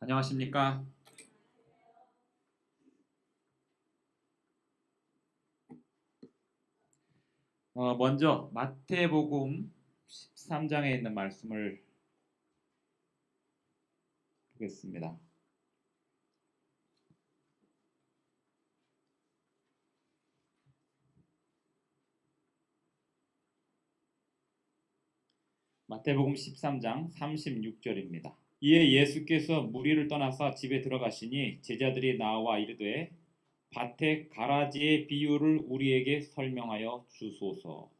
안녕하십니까? 먼저 마태복음 13장에 있는 말씀을 보겠습니다. 마태복음 13장 36절입니다. 이에 예수께서 무리를 떠나서 집에 들어가시니 제자들이 나와 이르되 밭에 가라지의 비유를 우리에게 설명하여 주소서.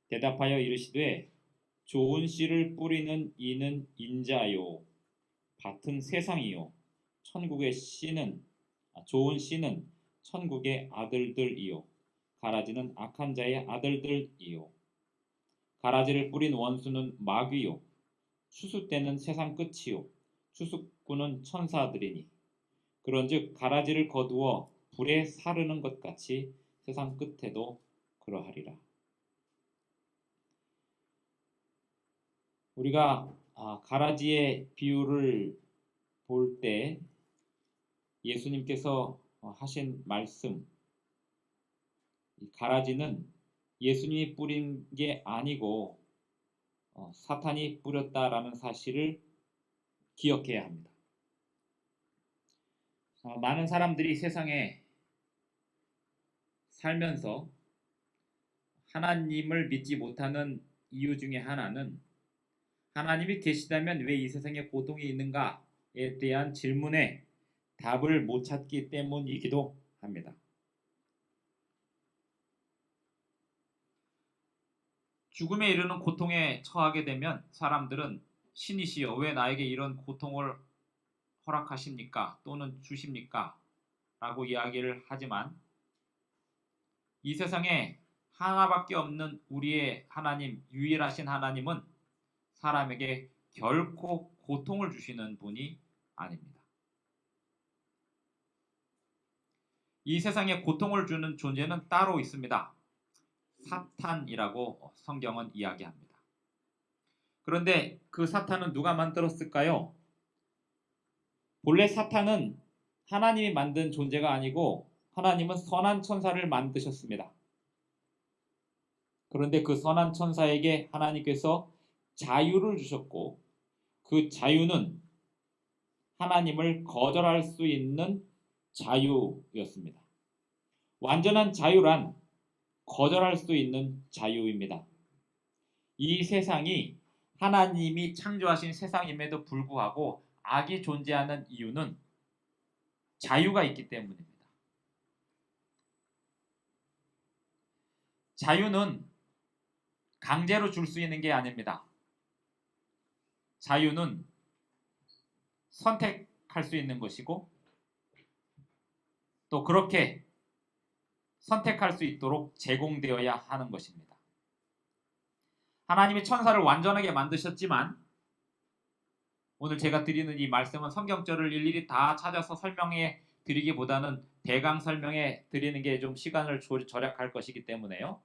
대답하여 이르시되 좋은 씨를 뿌리는 이는 인자요 밭은 세상이요 좋은 씨는 천국의 아들들이요 가라지는 악한 자의 아들들이요 가라지를 뿌린 원수는 마귀요 추수 때는 세상 끝이요 추수꾼은 천사들이니 그런즉 가라지를 거두어 불에 사르는 것 같이 세상 끝에도 그러하리라. 우리가 가라지의 비유를 볼 때 예수님께서 하신 말씀, 이 가라지는 예수님이 뿌린 게 아니고 사탄이 뿌렸다라는 사실을 기억해야 합니다. 많은 사람들이 세상에 살면서 하나님을 믿지 못하는 이유 중에 하나는 하나님이 계시다면 왜 이 세상에 고통이 있는가에 대한 질문에 답을 못 찾기 때문이기도 합니다. 죽음에 이르는 고통에 처하게 되면 사람들은 신이시여 왜 나에게 이런 고통을 허락하십니까? 또는 주십니까? 라고 이야기를 하지만 이 세상에 하나밖에 없는 우리의 하나님, 유일하신 하나님은 사람에게 결코 고통을 주시는 분이 아닙니다. 이 세상에 고통을 주는 존재는 따로 있습니다. 사탄이라고 성경은 이야기합니다. 그런데 그 사탄은 누가 만들었을까요? 본래 사탄은 하나님이 만든 존재가 아니고 하나님은 선한 천사를 만드셨습니다. 그런데 그 선한 천사에게 하나님께서 자유를 주셨고 그 자유는 하나님을 거절할 수 있는 자유였습니다. 완전한 자유란 거절할 수 있는 자유입니다. 이 세상이 하나님이 창조하신 세상임에도 불구하고 악이 존재하는 이유는 자유가 있기 때문입니다. 자유는 강제로 줄 수 있는 게 아닙니다. 자유는 선택할 수 있는 것이고 또 그렇게 선택할 수 있도록 제공되어야 하는 것입니다. 하나님이 천사를 완전하게 만드셨지만 오늘 제가 드리는 이 말씀은 성경절을 일일이 다 찾아서 설명해 드리기보다는 대강 설명해 드리는 게 좀 시간을 절약할 것이기 때문에요.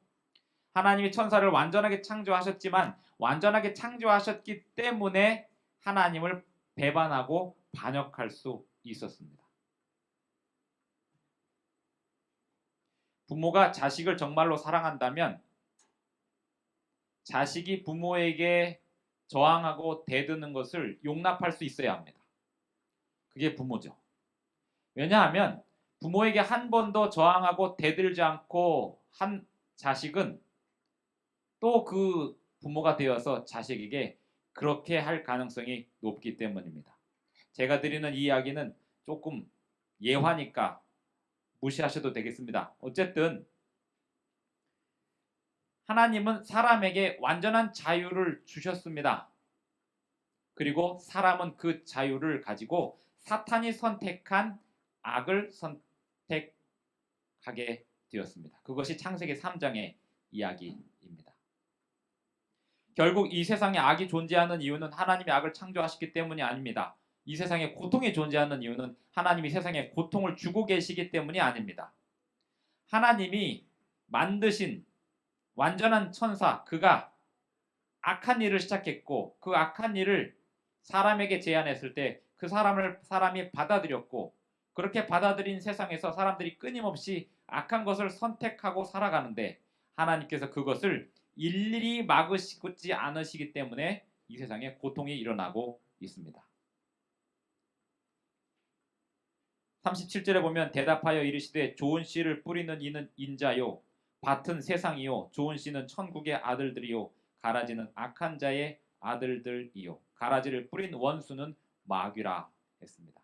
하나님이 천사를 완전하게 창조하셨지만 완전하게 창조하셨기 때문에 하나님을 배반하고 반역할 수 있었습니다. 부모가 자식을 정말로 사랑한다면 자식이 부모에게 저항하고 대드는 것을 용납할 수 있어야 합니다. 그게 부모죠. 왜냐하면 부모에게 한 번도 저항하고 대들지 않고 한 자식은 또 그 부모가 되어서 자식에게 그렇게 할 가능성이 높기 때문입니다. 제가 드리는 이 이야기는 조금 예화니까 무시하셔도 되겠습니다. 어쨌든 하나님은 사람에게 완전한 자유를 주셨습니다. 그리고 사람은 그 자유를 가지고 사탄이 선택한 악을 선택하게 되었습니다. 그것이 창세기 3장의 이야기입니다. 결국 이 세상에 악이 존재하는 이유는 하나님이 악을 창조하셨기 때문이 아닙니다. 이 세상에 고통이 존재하는 이유는 하나님이 세상에 고통을 주고 계시기 때문이 아닙니다. 하나님이 만드신 완전한 천사, 그가 악한 일을 시작했고 그 악한 일을 사람에게 제안했을 때 그 사람이 받아들였고 그렇게 받아들인 세상에서 사람들이 끊임없이 악한 것을 선택하고 살아가는데 하나님께서 그것을 일일이 막으시지 않으시기 때문에 이 세상에 고통이 일어나고 있습니다. 37절에 보면 대답하여 이르시되 좋은 씨를 뿌리는 이는 인자요 밭은 세상이요 좋은 씨는 천국의 아들들이요 가라지는 악한 자의 아들들이요 가라지를 뿌린 원수는 마귀라 했습니다.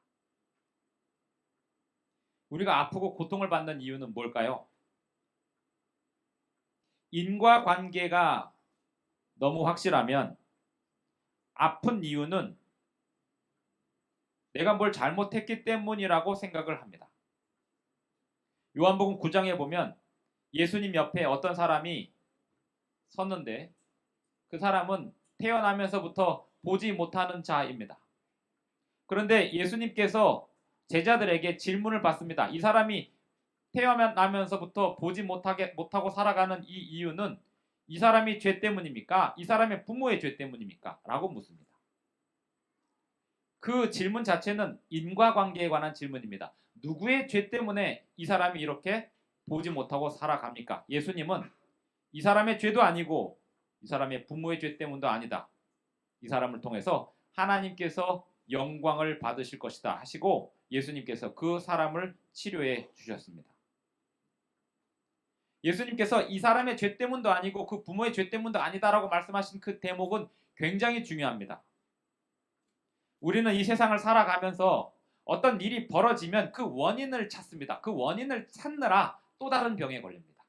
우리가 아프고 고통을 받는 이유는 뭘까요? 인과관계가 너무 확실하면 아픈 이유는 내가 뭘 잘못했기 때문이라고 생각을 합니다. 요한복음 9장에 보면 예수님 옆에 어떤 사람이 섰는데 그 사람은 태어나면서부터 보지 못하는 자입니다. 그런데 예수님께서 제자들에게 질문을 받습니다. 이 사람이 태어나면서부터 보지 못하고 살아가는 이 이유는 이 사람이 죄 때문입니까? 이 사람의 부모의 죄 때문입니까? 라고 묻습니다. 그 질문 자체는 인과관계에 관한 질문입니다. 누구의 죄 때문에 이 사람이 이렇게 보지 못하고 살아갑니까? 예수님은 이 사람의 죄도 아니고 이 사람의 부모의 죄 때문도 아니다. 이 사람을 통해서 하나님께서 영광을 받으실 것이다 하시고 예수님께서 그 사람을 치료해 주셨습니다. 예수님께서 이 사람의 죄 때문도 아니고 그 부모의 죄 때문도 아니다라고 말씀하신 그 대목은 굉장히 중요합니다. 우리는 이 세상을 살아가면서 어떤 일이 벌어지면 그 원인을 찾습니다. 그 원인을 찾느라 또 다른 병에 걸립니다.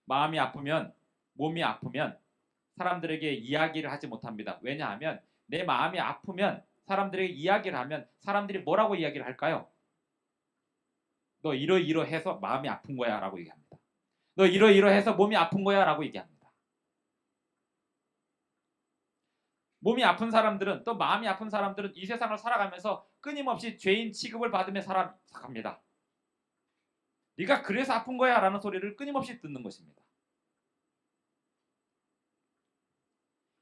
마음이 아프면, 몸이 아프면 사람들에게 이야기를 하지 못합니다. 왜냐하면 내 마음이 아프면 사람들에게 이야기를 하면 사람들이 뭐라고 이야기를 할까요? 너 이러이러해서 마음이 아픈 거야 라고 얘기합니다. 너 이러이러해서 몸이 아픈 거야 라고 얘기합니다. 몸이 아픈 사람들은 또 마음이 아픈 사람들은 이 세상을 살아가면서 끊임없이 죄인 취급을 받으며 살아갑니다. 네가 그래서 아픈 거야 라는 소리를 끊임없이 듣는 것입니다.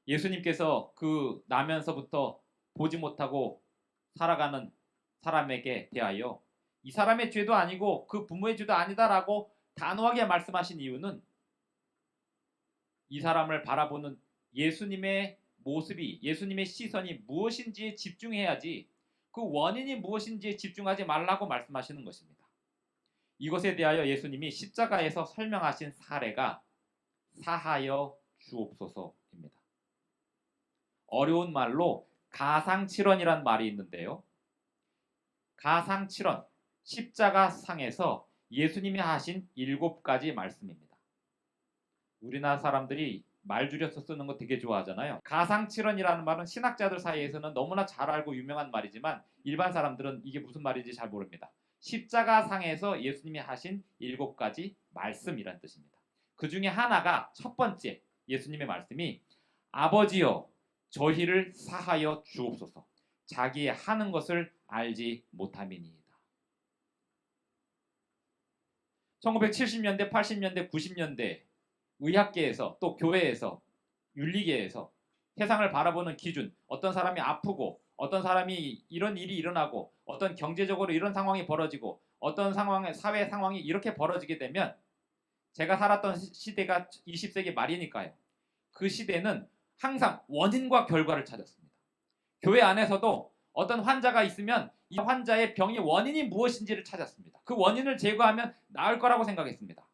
예수님께서 그 나면서부터 보지 못하고 살아가는 사람에게 대하여 이 사람의 죄도 아니고 그 부모의 죄도 아니다라고 단호하게 말씀하신 이유는 이 사람을 바라보는 예수님의 모습이, 예수님의 시선이 무엇인지에 집중해야지 그 원인이 무엇인지에 집중하지 말라고 말씀하시는 것입니다. 이것에 대하여 예수님이 십자가에서 설명하신 사례가 사하여 주옵소서입니다. 어려운 말로 가상칠언이란 말이 있는데요. 가상칠언, 십자가 상에서 예수님이 하신 7가지 말씀입니다. 우리나라 사람들이 말 줄여서 쓰는 거 되게 좋아하잖아요. 가상칠언이라는 말은 신학자들 사이에서는 너무나 잘 알고 유명한 말이지만 일반 사람들은 이게 무슨 말인지 잘 모릅니다. 십자가 상에서 예수님이 하신 7가지 말씀이란 뜻입니다. 그 중에 하나가 첫 번째 예수님의 말씀이 아버지여 저희를 사하여 주옵소서 자기의 하는 것을 알지 못함이니이다. 1970년대, 80년대, 90년대 의학계에서 또 교회에서 윤리계에서 세상을 바라보는 기준, 어떤 사람이 아프고 어떤 사람이 이런 일이 일어나고 어떤 경제적으로 이런 상황이 벌어지고 어떤 상황에 사회 상황이 이렇게 벌어지게 되면 제가 살았던 시대가 20세기 말이니까요. 그 시대는 항상 원인과 결과를 찾았습니다. 교회 안에서도 어떤 환자가 있으면 이 환자의 병의 원인이 무엇인지를 찾았습니다. 그 원인을 제거하면 나을 거라고 생각했습니다.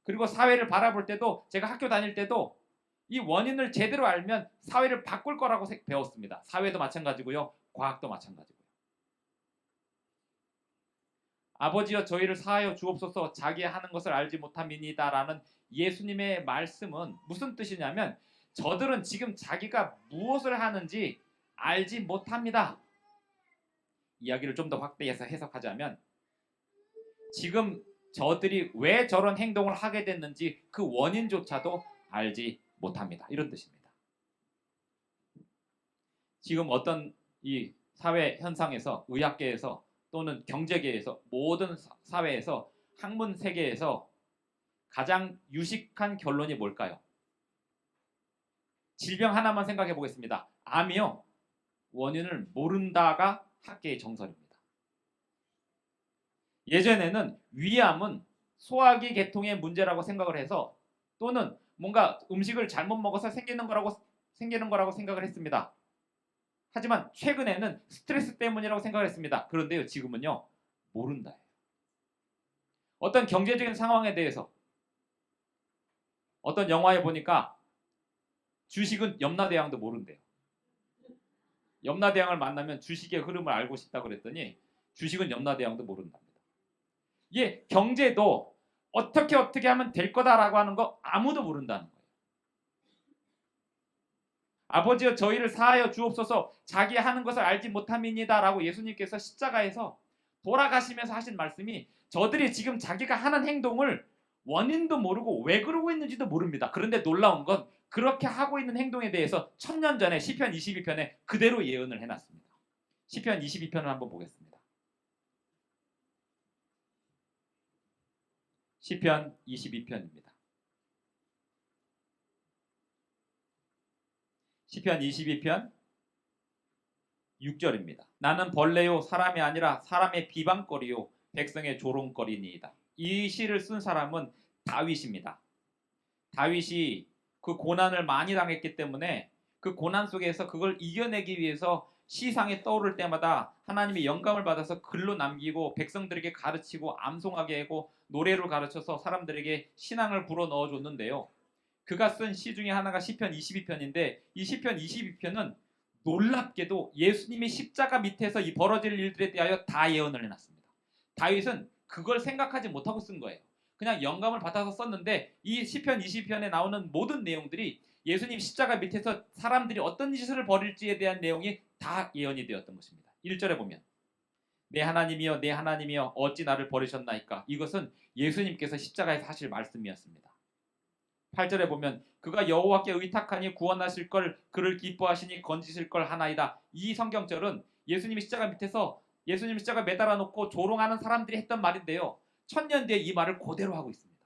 그리고 사회를 바라볼 때도 제가 학교 다닐 때도 이 원인을 제대로 알면 사회를 바꿀 거라고 배웠습니다. 사회도 마찬가지고요. 과학도 마찬가지고요. 아버지여 저희를 사하여 주옵소서 자기의 하는 것을 알지 못함이니다라는 예수님의 말씀은 무슨 뜻이냐면 저들은 지금 자기가 무엇을 하는지 알지 못합니다. 이야기를 좀 더 확대해서 해석하자면 지금 저들이 왜 저런 행동을 하게 됐는지 그 원인조차도 알지 못합니다. 이런 뜻입니다. 지금 어떤 이 사회 현상에서 의학계에서 또는 경제계에서 모든 사회에서 학문 세계에서 가장 유식한 결론이 뭘까요? 질병 하나만 생각해 보겠습니다. 암이요. 원인을 모른다가 학계의 정설입니다. 예전에는 위암은 소화기 계통의 문제라고 생각을 해서 또는 뭔가 음식을 잘못 먹어서 생기는 거라고 생각을 했습니다. 하지만 최근에는 스트레스 때문이라고 생각을 했습니다. 그런데요, 지금은요, 모른다. 어떤 경제적인 상황에 대해서 어떤 영화에 보니까 주식은 염라대왕도 모른대요. 염라대왕을 만나면 주식의 흐름을 알고 싶다고 그랬더니 주식은 염라대왕도 모른답니다. 이게 경제도 어떻게 하면 될 거다라고 하는 거 아무도 모른다는 거예요. 아버지여 저희를 사하여 주옵소서 자기 하는 것을 알지 못함이니다라고 예수님께서 십자가에서 돌아가시면서 하신 말씀이 저들이 지금 자기가 하는 행동을 원인도 모르고 왜 그러고 있는지도 모릅니다. 그런데 놀라운 건 그렇게 하고 있는 행동에 대해서 1000년 전에 시편 22편에 그대로 예언을 해놨습니다. 시편 22편을 한번 보겠습니다. 시편 22편입니다. 시편 22편 6절입니다. 나는 벌레요 사람이 아니라 사람의 비방거리요 백성의 조롱거리니이다. 이 시를 쓴 사람은 다윗입니다. 다윗이 그 고난을 많이 당했기 때문에 그 고난 속에서 그걸 이겨내기 위해서 시상에 떠오를 때마다 하나님의 영감을 받아서 글로 남기고 백성들에게 가르치고 암송하게 하고 노래로 가르쳐서 사람들에게 신앙을 불어넣어 줬는데요. 그가 쓴 시 중에 하나가 시편 22편인데 이 시편 22편은 놀랍게도 예수님의 십자가 밑에서 이 벌어질 일들에 대하여 다 예언을 해놨습니다. 다윗은 그걸 생각하지 못하고 쓴 거예요. 그냥 영감을 받아서 썼는데 이 시편 22편에 나오는 모든 내용들이 예수님 십자가 밑에서 사람들이 어떤 짓을 벌일지에 대한 내용이 다 예언이 되었던 것입니다. 1절에 보면 내 하나님이여 내 하나님이여 어찌 나를 버리셨나이까. 이것은 예수님께서 십자가에서 하실 말씀이었습니다. 8절에 보면 그가 여호와께 의탁하니 구원하실 걸 그를 기뻐하시니 건지실 걸 하나이다. 이 성경절은 예수님이 십자가 밑에서 예수님 십자가 매달아 놓고 조롱하는 사람들이 했던 말인데요. 1000년 뒤에 이 말을 그대로 하고 있습니다.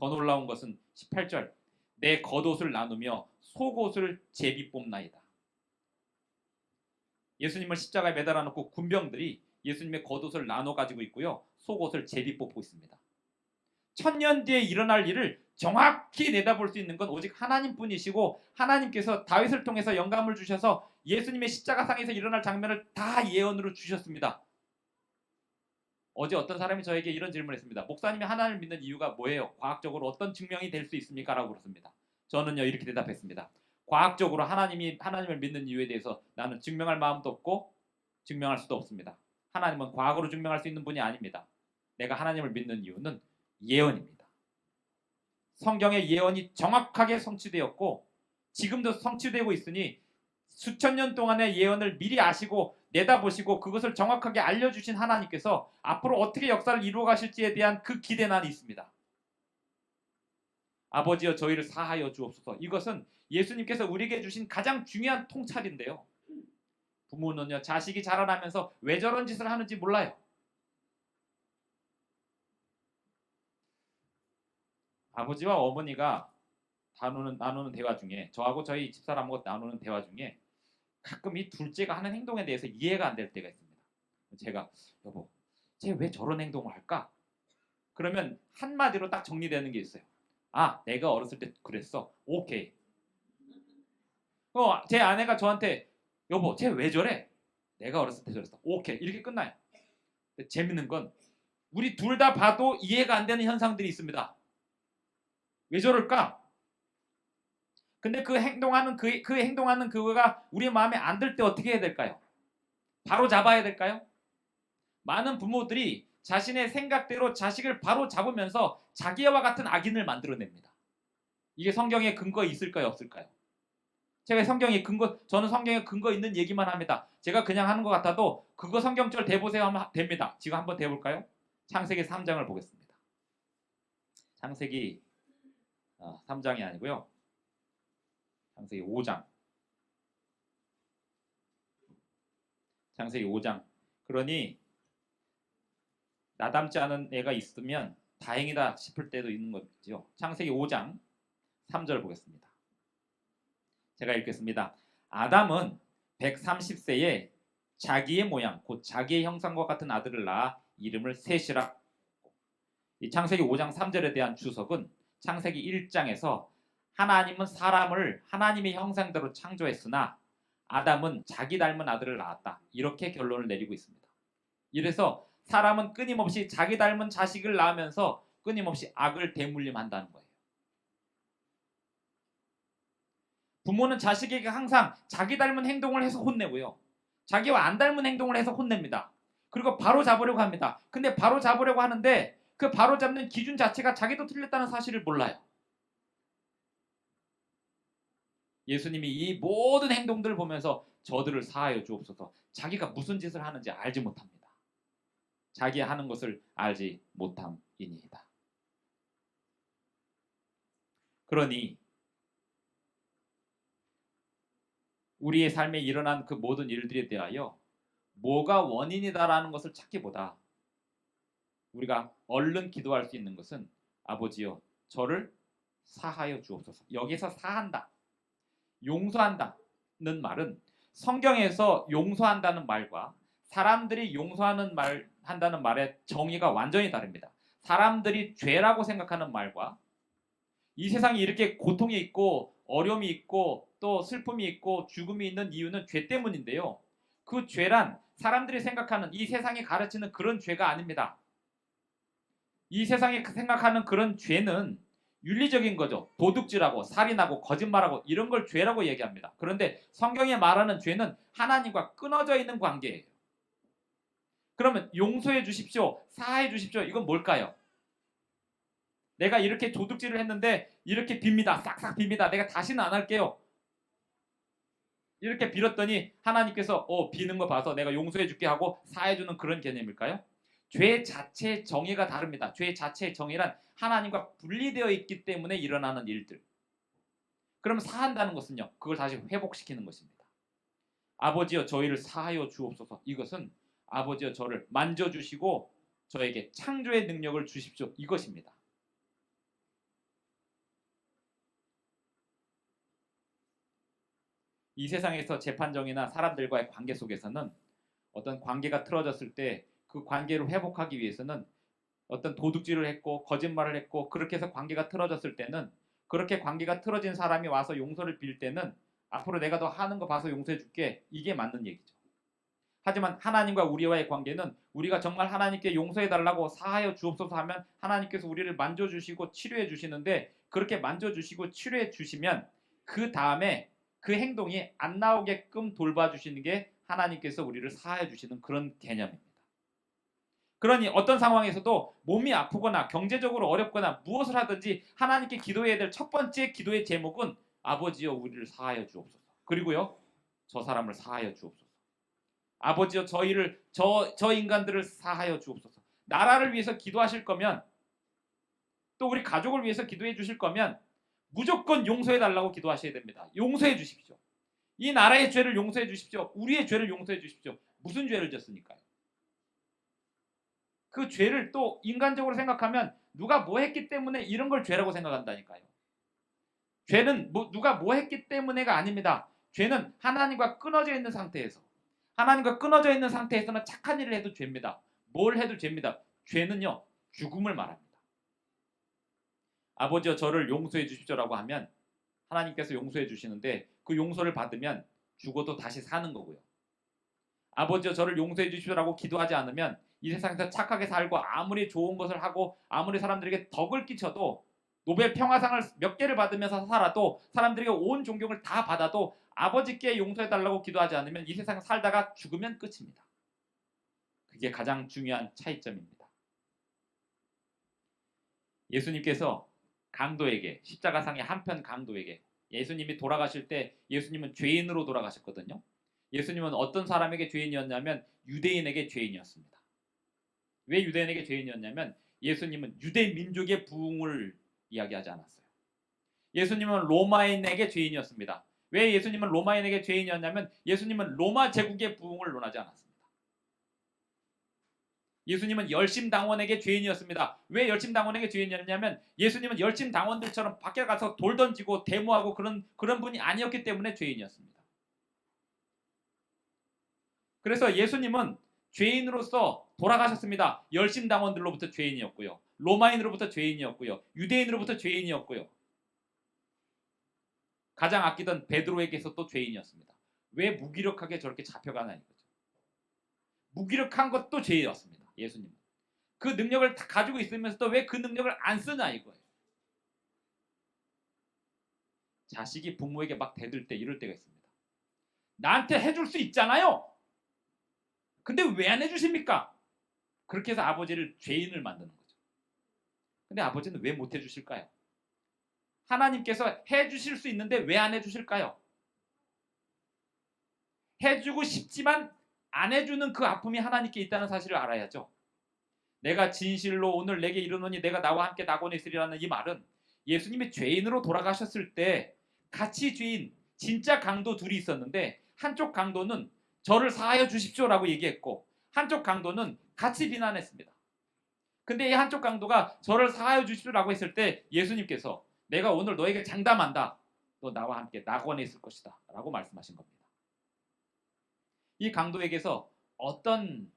더 놀라운 것은 18절 내 겉옷을 나누며 속옷을 제비 뽑나이다. 예수님을 십자가에 매달아 놓고 군병들이 예수님의 겉옷을 나눠 가지고 있고요. 속옷을 제비 뽑고 있습니다. 1000년 뒤에 일어날 일을 정확히 내다볼 수 있는 건 오직 하나님뿐이시고 하나님께서 다윗을 통해서 영감을 주셔서 예수님의 십자가상에서 일어날 장면을 다 예언으로 주셨습니다. 어제 어떤 사람이 저에게 이런 질문을 했습니다. 목사님이 하나님을 믿는 이유가 뭐예요? 과학적으로 어떤 증명이 될 수 있습니까? 라고 그랬습니다. 저는요 이렇게 대답했습니다. 과학적으로 하나님을 믿는 이유에 대해서 나는 증명할 마음도 없고 증명할 수도 없습니다. 하나님은 과학으로 증명할 수 있는 분이 아닙니다. 내가 하나님을 믿는 이유는 예언입니다. 성경의 예언이 정확하게 성취되었고 지금도 성취되고 있으니 수천 년 동안의 예언을 미리 아시고 내다보시고 그것을 정확하게 알려주신 하나님께서 앞으로 어떻게 역사를 이루어 가실지에 대한 그 기대는 있습니다. 아버지여 저희를 사하여 주옵소서. 이것은 예수님께서 우리에게 주신 가장 중요한 통찰인데요. 부모는요 자식이 자라나면서 왜 저런 짓을 하는지 몰라요. 아버지와 어머니가 나누는 대화 중에 저하고 저희 집사람하고 나누는 대화 중에 가끔 이 둘째가 하는 행동에 대해서 이해가 안 될 때가 있습니다. 제가 여보, 쟤 왜 저런 행동을 할까? 그러면 한마디로 딱 정리되는 게 있어요. 아, 내가 어렸을 때 그랬어. 오케이. 제 아내가 저한테 여보, 쟤 왜 저래? 내가 어렸을 때 저랬어. 오케이. 이렇게 끝나요. 근데 재밌는 건 우리 둘 다 봐도 이해가 안 되는 현상들이 있습니다. 왜 저럴까? 근데 그 행동하는 그가 우리 마음에 안 들 때 어떻게 해야 될까요? 바로 잡아야 될까요? 많은 부모들이 자신의 생각대로 자식을 바로 잡으면서 자기와 같은 악인을 만들어냅니다. 이게 성경에 근거 있을까요? 없을까요? 저는 성경에 근거 있는 얘기만 합니다. 제가 그냥 하는 것 같아도 그거 성경절 대보세요 하면 됩니다. 지금 한번 대볼까요? 창세기 3장을 보겠습니다. 창세기 3장이 아니고요. 창세기 5장. 창세기 5장. 그러니 나 닮지 않은 애가 있으면 다행이다 싶을 때도 있는 거죠. 창세기 5장 3절 보겠습니다. 제가 읽겠습니다. 아담은 130세에 자기의 모양, 곧 자기의 형상과 같은 아들을 낳아 이름을 셋이라. 이 창세기 5장 3절에 대한 주석은 창세기 1장에서 하나님은 사람을 하나님의 형상대로 창조했으나 아담은 자기 닮은 아들을 낳았다. 이렇게 결론을 내리고 있습니다. 이래서 사람은 끊임없이 자기 닮은 자식을 낳으면서 끊임없이 악을 대물림한다는 거예요. 부모는 자식에게 항상 자기 닮은 행동을 해서 혼내고요. 자기와 안 닮은 행동을 해서 혼냅니다. 그리고 바로 잡으려고 합니다. 근데 바로 잡으려고 하는데 그 바로 잡는 기준 자체가 자기도 틀렸다는 사실을 몰라요. 예수님이 이 모든 행동들을 보면서 저들을 사하여 주옵소서. 자기가 무슨 짓을 하는지 알지 못합니다. 자기 하는 것을 알지 못함이니이다. 그러니 우리의 삶에 일어난 그 모든 일들에 대하여 뭐가 원인이다라는 것을 찾기보다 우리가 얼른 기도할 수 있는 것은 아버지여 저를 사하여 주옵소서. 여기서 사한다, 용서한다는 말은 성경에서 용서한다는 말과 사람들이 한다는 말의 정의가 완전히 다릅니다. 사람들이 죄라고 생각하는 말과 이 세상이 이렇게 고통이 있고 어려움이 있고 또 슬픔이 있고 죽음이 있는 이유는 죄 때문인데요. 그 죄란 사람들이 생각하는 이 세상이 가르치는 그런 죄가 아닙니다. 이 세상이 생각하는 그런 죄는 윤리적인 거죠. 도둑질하고 살인하고 거짓말하고 이런 걸 죄라고 얘기합니다. 그런데 성경이 말하는 죄는 하나님과 끊어져 있는 관계예요. 그러면 용서해 주십시오, 사하해 주십시오, 이건 뭘까요? 내가 이렇게 도둑질을 했는데 이렇게 빕니다. 싹싹 빕니다. 내가 다시는 안 할게요. 이렇게 빌었더니 하나님께서 비는 거 봐서 내가 용서해 줄게 하고 사해 주는 그런 개념일까요? 죄 자체의 정의가 다릅니다. 죄 자체의 정의란 하나님과 분리되어 있기 때문에 일어나는 일들. 그럼 사한다는 것은요, 그걸 다시 회복시키는 것입니다. 아버지여 저희를 사하여 주옵소서. 이것은 아버지여 저를 만져주시고 저에게 창조의 능력을 주십시오. 이것입니다. 이 세상에서 재판정이나 사람들과의 관계 속에서는 어떤 관계가 틀어졌을 때 그 관계를 회복하기 위해서는 어떤 도둑질을 했고 거짓말을 했고 그렇게 해서 관계가 틀어졌을 때는 그렇게 관계가 틀어진 사람이 와서 용서를 빌 때는 앞으로 내가 더 하는 거 봐서 용서해 줄게, 이게 맞는 얘기죠. 하지만 하나님과 우리와의 관계는 우리가 정말 하나님께 용서해 달라고 사하여 주옵소서 하면 하나님께서 우리를 만져주시고 치료해 주시는데 그렇게 만져주시고 치료해 주시면 그 다음에 그 행동이 안 나오게끔 돌봐주시는 게 하나님께서 우리를 사하여 주시는 그런 개념입니다. 그러니 어떤 상황에서도 몸이 아프거나 경제적으로 어렵거나 무엇을 하든지 하나님께 기도해야 될 첫 번째 기도의 제목은 아버지여 우리를 사하여 주옵소서. 그리고요, 저 사람을 사하여 주옵소서. 아버지여 저희를 저 인간들을 사하여 주옵소서. 나라를 위해서 기도하실 거면 또 우리 가족을 위해서 기도해 주실 거면 무조건 용서해 달라고 기도하셔야 됩니다. 용서해 주십시오. 이 나라의 죄를 용서해 주십시오. 우리의 죄를 용서해 주십시오. 무슨 죄를 졌으니까요? 그 죄를 또 인간적으로 생각하면 누가 뭐 했기 때문에 이런 걸 죄라고 생각한다니까요. 죄는 누가 뭐 했기 때문에가 아닙니다. 죄는 하나님과 끊어져 있는 상태에서, 하나님과 끊어져 있는 상태에서는 착한 일을 해도 죄입니다. 뭘 해도 죄입니다. 죄는요, 죽음을 말합니다. 아버지여 저를 용서해 주십시오라고 하면 하나님께서 용서해 주시는데 그 용서를 받으면 죽어도 다시 사는 거고요. 아버지여 저를 용서해 주십시오라고 기도하지 않으면 이 세상에서 착하게 살고 아무리 좋은 것을 하고 아무리 사람들에게 덕을 끼쳐도 노벨 평화상을 몇 개를 받으면서 살아도 사람들에게 온 존경을 다 받아도 아버지께 용서해달라고 기도하지 않으면 이 세상 살다가 죽으면 끝입니다. 그게 가장 중요한 차이점입니다. 예수님께서 강도에게, 십자가상의 한편 강도에게, 예수님이 돌아가실 때 예수님은 죄인으로 돌아가셨거든요. 예수님은 어떤 사람에게 죄인이었냐면 유대인에게 죄인이었습니다. 왜 유대인에게 죄인이었냐면 예수님은 유대 민족의 부흥을 이야기하지 않았어요. 예수님은 로마인에게 죄인이었습니다. 왜 예수님은 로마인에게 죄인이었냐면 예수님은 로마 제국의 부흥을 논하지 않았습니다. 예수님은 열심당원에게 죄인이었습니다. 왜 열심당원에게 죄인이었냐면 예수님은 열심당원들처럼 밖에 가서 돌 던지고 데모하고 그런 분이 아니었기 때문에 죄인이었습니다. 그래서 예수님은 죄인으로서 돌아가셨습니다. 열심당원들로부터 죄인이었고요. 로마인으로부터 죄인이었고요. 유대인으로부터 죄인이었고요. 가장 아끼던 베드로에게서 또 죄인이었습니다. 왜 무기력하게 저렇게 잡혀가나 이거죠. 무기력한 것도 죄였습니다. 예수님은. 그 능력을 다 가지고 있으면서도 왜 그 능력을 안 쓰나 이거예요. 자식이 부모에게 막 대들 때 이럴 때가 있습니다. 나한테 해줄 수 있잖아요. 근데 왜 안 해주십니까? 그렇게 해서 아버지를 죄인을 만드는 거죠. 근데 아버지는 왜 못 해주실까요? 하나님께서 해주실 수 있는데 왜 안 해주실까요? 해주고 싶지만 안 해주는 그 아픔이 하나님께 있다는 사실을 알아야죠. 내가 진실로 오늘 내게 이르노니 내가 나와 함께 낙원에 있으리라는 이 말은 예수님이 죄인으로 돌아가셨을 때 같이 죄인 진짜 강도 둘이 있었는데 한쪽 강도는 저를 사하여 주십시오라고 얘기했고 한쪽 강도는 같이 비난했습니다. 근데 이 한쪽 강도가 저를 사하여 주십시오라고 했을 때 예수님께서 내가 오늘 너에게 장담한다. 너 나와 함께 낙원에 있을 것이다 라고 말씀하신 겁니다. 이 강도에게서 어떤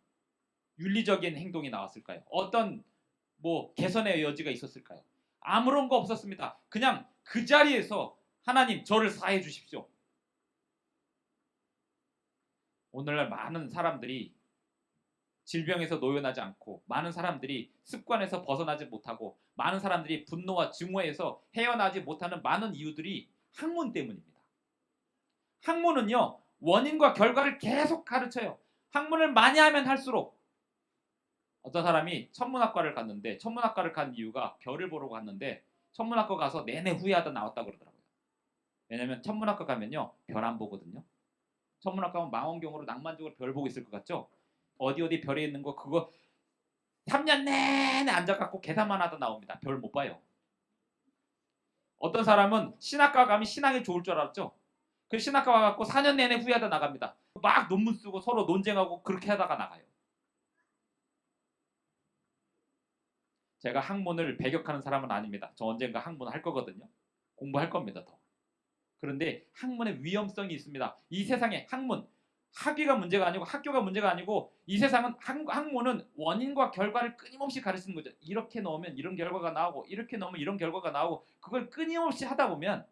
윤리적인 행동이 나왔을까요? 어떤 개선의 여지가 있었을까요? 아무런 거 없었습니다. 그냥 그 자리에서 하나님 저를 사해 주십시오. 오늘날 많은 사람들이 질병에서 노연하지 않고 많은 사람들이 습관에서 벗어나지 못하고 많은 사람들이 분노와 증오에서 헤어나지 못하는 많은 이유들이 학문 때문입니다. 학문은요 원인과 결과를 계속 가르쳐요. 학문을 많이 하면 할수록 어떤 사람이 천문학과를 갔는데 천문학과를 간 이유가 별을 보러 갔는데 천문학과 가서 내내 후회하다 나왔다고 그러더라고요. 왜냐면 천문학과 가면요 별 안 보거든요. 천문학과 가면 망원경으로 낭만적으로 별 보고 있을 것 같죠? 어디 별에 있는 거 그거 3년 내내 앉아갖고 계산만 하다 나옵니다. 별 못 봐요. 어떤 사람은 신학과 가면 신앙이 좋을 줄 알았죠? 그 신학과 가갖고 4년 내내 후회하다 나갑니다. 막 논문 쓰고 서로 논쟁하고 그렇게 하다가 나가요. 제가 학문을 배격하는 사람은 아닙니다. 저 언젠가 학문 할 거거든요. 공부할 겁니다. 더. 그런데 학문의 위험성이 있습니다. 이 세상에 학문, 학위가 문제가 아니고 학교가 문제가 아니고 이 세상은 학문은 원인과 결과를 끊임없이 가르치는 거죠. 이렇게 넣으면 이런 결과가 나오고 이렇게 넣으면 이런 결과가 나오고 그걸 끊임없이 하다 보면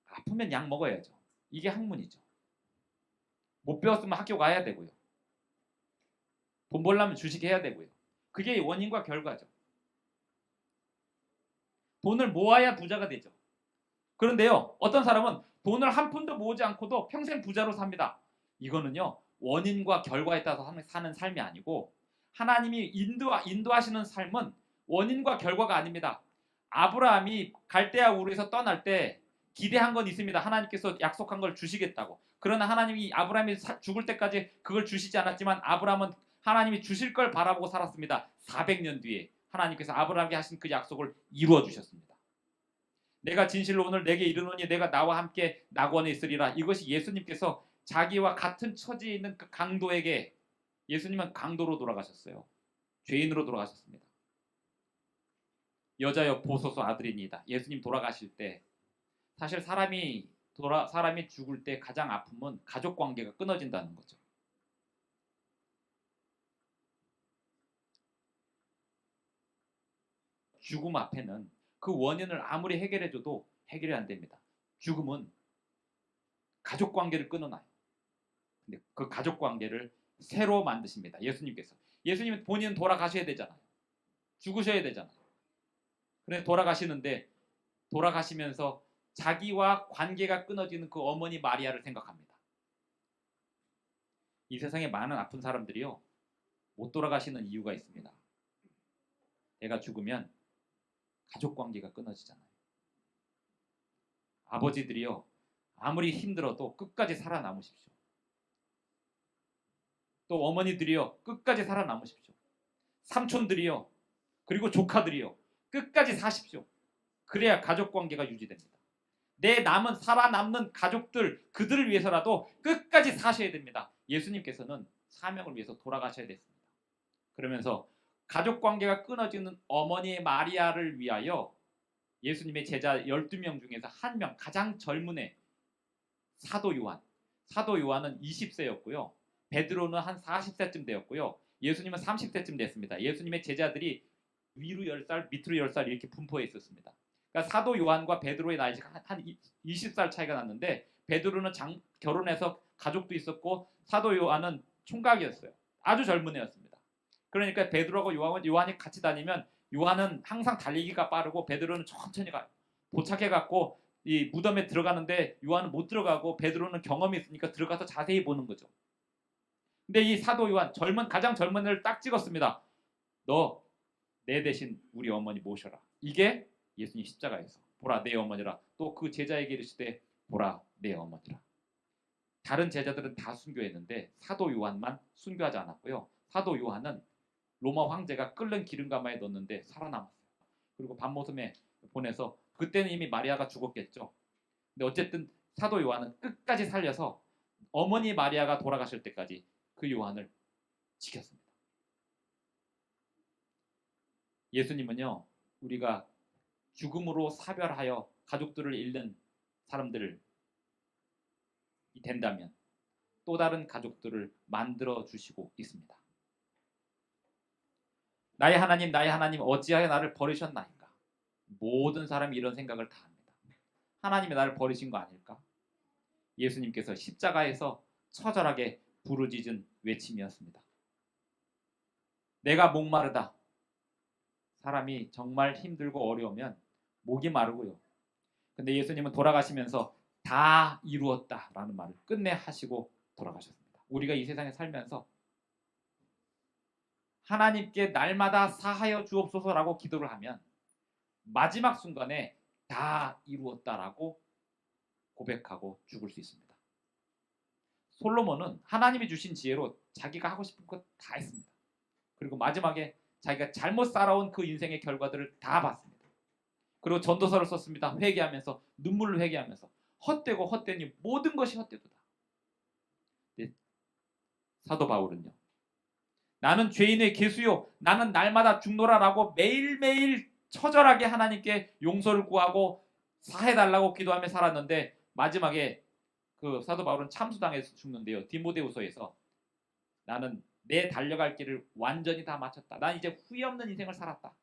아프면 약 먹어야죠. 이게 학문이죠. 못 배웠으면 학교 가야 되고요. 돈 벌려면 주식해야 되고요. 그게 원인과 결과죠. 돈을 모아야 부자가 되죠. 그런데요, 어떤 사람은 돈을 한 푼도 모으지 않고도 평생 부자로 삽니다. 이거는요, 원인과 결과에 따라서 사는 삶이 아니고 하나님이 인도하시는 삶은 원인과 결과가 아닙니다. 아브라함이 갈대아 우르에서 떠날 때 기대한 건 있습니다. 하나님께서 약속한 걸 주시겠다고. 그러나 하나님이 아브라함이 죽을 때까지 그걸 주시지 않았지만 아브라함은 하나님이 주실 걸 바라보고 살았습니다. 400년 뒤에 하나님께서 아브라함에게 하신 그 약속을 이루어 주셨습니다. 내가 진실로 오늘 내게 이르노니 내가 나와 함께 낙원에 있으리라. 이것이 예수님께서 자기와 같은 처지에 있는 그 강도에게 예수님은 강도로 돌아가셨어요. 죄인으로 돌아가셨습니다. 여자여 보소서 아들이니이다. 예수님 돌아가실 때 사실 사람이 죽을 때 가장 아픔은 가족 관계가 끊어진다는 거죠. 죽음 앞에는 그 원인을 아무리 해결해줘도 해결이 안 됩니다. 죽음은 가족 관계를 끊어놔요. 근데 그 가족 관계를 새로 만드십니다. 예수님께서. 예수님은 본인은 돌아가셔야 되잖아요. 죽으셔야 되잖아요. 그래서 돌아가시는데 돌아가시면서 자기와 관계가 끊어지는 그 어머니 마리아를 생각합니다. 이 세상에 많은 아픈 사람들이요. 못 돌아가시는 이유가 있습니다. 내가 죽으면 가족 관계가 끊어지잖아요. 아버지들이요. 아무리 힘들어도 끝까지 살아남으십시오. 또 어머니들이요. 끝까지 살아남으십시오. 삼촌들이요. 그리고 조카들이요. 끝까지 사십시오. 그래야 가족 관계가 유지됩니다. 내 살아남는 가족들 그들을 위해서라도 끝까지 사셔야 됩니다. 예수님께서는 사명을 위해서 돌아가셔야 됐습니다. 그러면서 가족 관계가 끊어지는 어머니 마리아를 위하여 예수님의 제자 12명 중에서 한 명, 가장 젊은 애, 사도 요한. 사도 요한은 20세였고요. 베드로는 한 40세쯤 되었고요. 예수님은 30세쯤 됐습니다. 예수님의 제자들이 위로 10살, 밑으로 10살 이렇게 분포해 있었습니다. 그러니까 사도 요한과 베드로의 나이가 한 20살 차이가 났는데, 베드로는 결혼해서 가족도 있었고 사도 요한은 총각이었어요. 아주 젊은 애였습니다. 그러니까 베드로하고 요한이 같이 다니면 요한은 항상 달리기가 빠르고 베드로는 천천히 가요. 도착해갖고 이 무덤에 들어가는데 요한은 못 들어가고 베드로는 경험이 있으니까 들어가서 자세히 보는 거죠. 근데 이 사도 요한, 가장 젊은 애를 딱 찍었습니다. 너 내 대신 우리 어머니 모셔라. 이게 예수님 십자가에서 보라 내 어머니라. 또 그 제자에게 이르시되 보라 내 어머니라. 다른 제자들은 다 순교했는데 사도 요한만 순교하지 않았고요. 사도 요한은 로마 황제가 끓는 기름가마에 넣었는데 살아남았어요. 그리고 밤모섬에 보내서, 그때는 이미 마리아가 죽었겠죠. 근데 어쨌든 사도 요한은 끝까지 살려서 어머니 마리아가 돌아가실 때까지 그 요한을 지켰습니다. 예수님은요, 우리가 죽음으로 사별하여 가족들을 잃는 사람들을 된다면 또 다른 가족들을 만들어 주시고 있습니다. 나의 하나님 어찌하여 나를 버리셨나이까? 모든 사람이 이런 생각을 다 합니다. 하나님이 나를 버리신 거 아닐까? 예수님께서 십자가에서 처절하게 부르짖은 외침이었습니다. 내가 목마르다. 사람이 정말 힘들고 어려우면 목이 마르고요. 근데 예수님은 돌아가시면서 다 이루었다라는 말을 끝내 하시고 돌아가셨습니다. 우리가 이 세상에 살면서 하나님께 날마다 사하여 주옵소서라고 기도를 하면 마지막 순간에 다 이루었다라고 고백하고 죽을 수 있습니다. 솔로몬은 하나님이 주신 지혜로 자기가 하고 싶은 것 다 했습니다. 그리고 마지막에 자기가 잘못 살아온 그 인생의 결과들을 다 봤습니다. 그리고 전도서를 썼습니다. 회개하면서, 눈물을 회개하면서 헛되고 헛되니 모든 것이 헛되도다. 사도 바울은요, 나는 죄인의 개수요, 나는 날마다 죽노라라고 매일매일 처절하게 하나님께 용서를 구하고 사해달라고 기도하며 살았는데 마지막에 그 사도 바울은 참수당해서 죽는데요. 디모데후서에서 나는 내 달려갈 길을 완전히 다 마쳤다. 난 이제 후회 없는 인생을 살았다.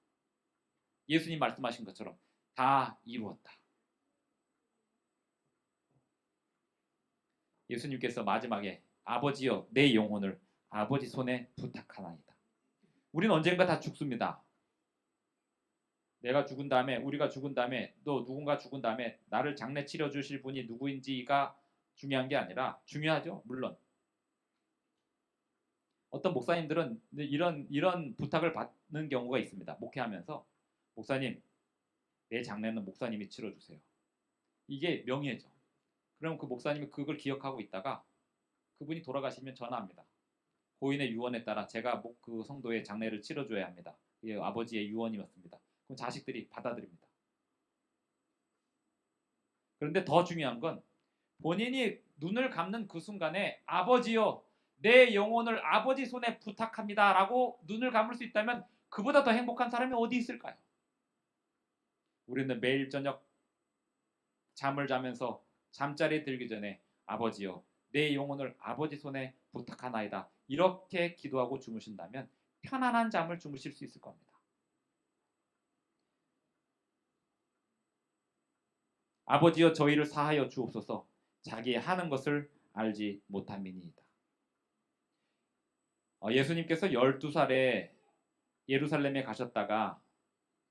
예수님 말씀하신 것처럼 다 이루었다. 예수님께서 마지막에 아버지여 내 영혼을 아버지 손에 부탁하나이다. 우리는 언젠가 다 죽습니다. 내가 죽은 다음에, 우리가 죽은 다음에, 또 누군가 죽은 다음에 나를 장례 치러주실 분이 누구인지가 중요한 게 아니라, 중요하죠. 물론 어떤 목사님들은 이런 부탁을 받는 경우가 있습니다. 목회하면서 목사님 내 장례는 목사님이 치러주세요. 이게 명예죠. 그럼 그 목사님이 그걸 기억하고 있다가 그분이 돌아가시면 전화합니다. 고인의 유언에 따라 제가 그 성도의 장례를 치러줘야 합니다. 이게 아버지의 유언이었습니다. 그럼 자식들이 받아들입니다. 그런데 더 중요한 건 본인이 눈을 감는 그 순간에 아버지요 내 영혼을 아버지 손에 부탁합니다 라고 눈을 감을 수 있다면 그보다 더 행복한 사람이 어디 있을까요? 우리는 매일 저녁 잠을 자면서 잠자리에 들기 전에 아버지요 내 영혼을 아버지 손에 부탁하나이다 이렇게 기도하고 주무신다면 편안한 잠을 주무실 수 있을 겁니다. 아버지여 저희를 사하여 주옵소서 자기의 하는 것을 알지 못함이니이다. 예수님께서 12살에 예루살렘에 가셨다가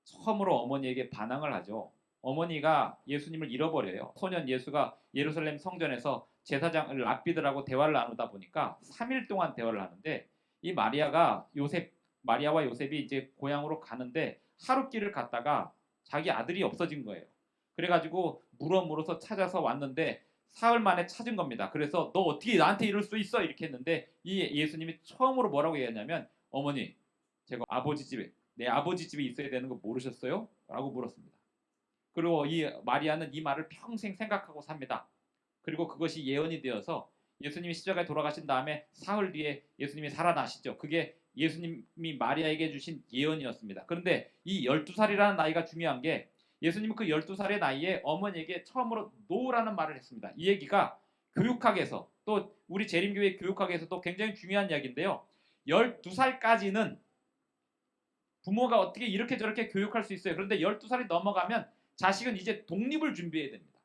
처음으로 어머니에게 반항을 하죠. 어머니가 예수님을 잃어버려요. 소년 예수가 예루살렘 성전에서 제사장을 랍비들하고 대화를 나누다 보니까 3일 동안 대화를 하는데 이 마리아와 요셉이 이제 고향으로 가는데 하룻길을 갔다가 자기 아들이 없어진 거예요. 그래가지고 물어서 찾아서 왔는데 사흘 만에 찾은 겁니다. 그래서 너 어떻게 나한테 이럴 수 있어? 이렇게 했는데 이 예수님이 처음으로 뭐라고 얘기했냐면 어머니 제가 내 아버지 집에 있어야 되는 거 모르셨어요? 라고 물었습니다. 그리고 이 마리아는 이 말을 평생 생각하고 삽니다. 그리고 그것이 예언이 되어서 예수님이 십자가에 돌아가신 다음에 사흘 뒤에 예수님이 살아나시죠. 그게 예수님이 마리아에게 주신 예언이었습니다. 그런데 이 12살이라는 나이가 중요한 게 예수님은 그 12살의 나이에 어머니에게 처음으로 노라는 말을 했습니다. 이 얘기가 교육학에서 또 우리 재림교회 교육학에서도 굉장히 중요한 이야기인데요. 12살까지는 부모가 어떻게 이렇게 저렇게 교육할 수 있어요. 그런데 12살이 넘어가면 자식은 이제 독립을 준비해야 됩니다.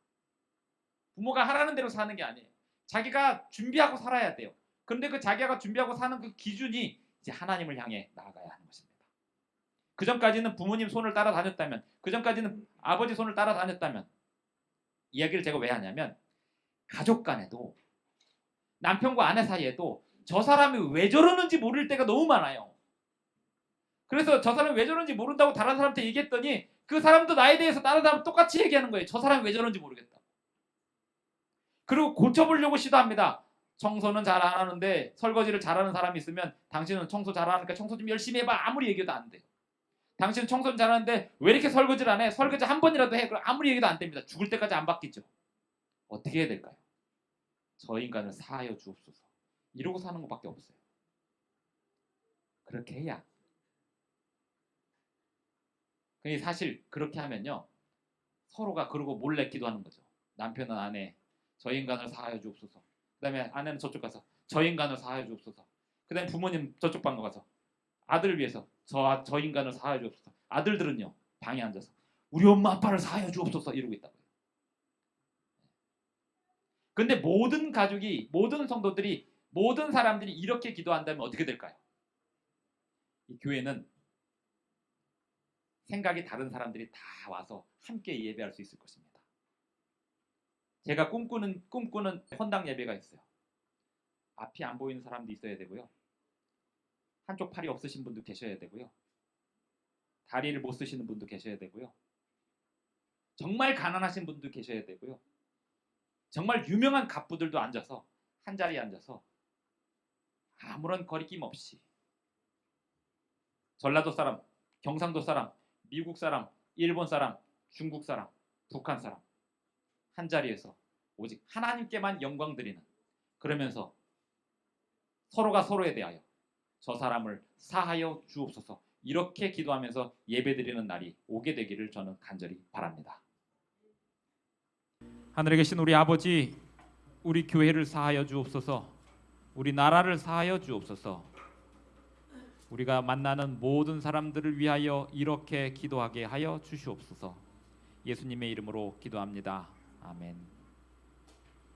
부모가 하라는 대로 사는 게 아니에요. 자기가 준비하고 살아야 돼요. 그런데 그 자기가 준비하고 사는 그 기준이 이제 하나님을 향해 나아가야 하는 것입니다. 그 전까지는 부모님 손을 따라다녔다면, 그 전까지는 아버지 손을 따라다녔다면, 이야기를 제가 왜 하냐면 가족 간에도 남편과 아내 사이에도 저 사람이 왜 저러는지 모를 때가 너무 많아요. 그래서 저 사람이 왜 저러는지 모른다고 다른 사람한테 얘기했더니 그 사람도 나에 대해서 다른 사람 똑같이 얘기하는 거예요. 저 사람이 왜 저러는지 모르겠다. 그리고 고쳐보려고 시도합니다. 청소는 잘 안 하는데 설거지를 잘하는 사람이 있으면 당신은 청소 잘하니까 청소 좀 열심히 해봐. 아무리 얘기해도 안 돼요. 당신은 청소는 잘하는데 왜 이렇게 설거지를 안 해? 설거지 한 번이라도 해. 그럼 아무리 얘기해도 안 됩니다. 죽을 때까지 안 바뀌죠. 어떻게 해야 될까요? 저 인간을 사하여 주옵소서. 이러고 사는 것밖에 없어요. 그렇게 해야. 근데 사실 그렇게 하면요. 서로가 그러고 몰래 기도하는 거죠. 남편은 아내, 저 인간을 사하여 주옵소서. 그 다음에 아내는 저쪽 가서 저 인간을 사하여 주옵소서. 그 다음에 부모님 저쪽 방 가서 아들을 위해서 저 인간을 사하여 주옵소서. 아들들은요. 방에 앉아서 우리 엄마 아빠를 사하여 주옵소서 이러고 있다고요. 근데 모든 가족이, 모든 성도들이, 모든 사람들이 이렇게 기도한다면 어떻게 될까요? 이 교회는 생각이 다른 사람들이 다 와서 함께 예배할 수 있을 것입니다. 제가 꿈꾸는 헌당 예배가 있어요. 앞이 안 보이는 사람도 있어야 되고요. 한쪽 팔이 없으신 분도 계셔야 되고요. 다리를 못 쓰시는 분도 계셔야 되고요. 정말 가난하신 분도 계셔야 되고요. 정말 유명한 갑부들도 앉아서 한 자리에 앉아서 아무런 거리낌 없이 전라도 사람, 경상도 사람, 미국 사람, 일본 사람, 중국 사람, 북한 사람 한 자리에서 오직 하나님께만 영광 드리는, 그러면서 서로가 서로에 대하여 저 사람을 사하여 주옵소서 이렇게 기도하면서 예배드리는 날이 오게 되기를 저는 간절히 바랍니다. 하늘에 계신 우리 아버지, 우리 교회를 사하여 주옵소서. 우리 나라를 사하여 주옵소서. 우리가 만나는 모든 사람들을 위하여 이렇게 기도하게 하여 주시옵소서. 예수님의 이름으로 기도합니다. 아멘.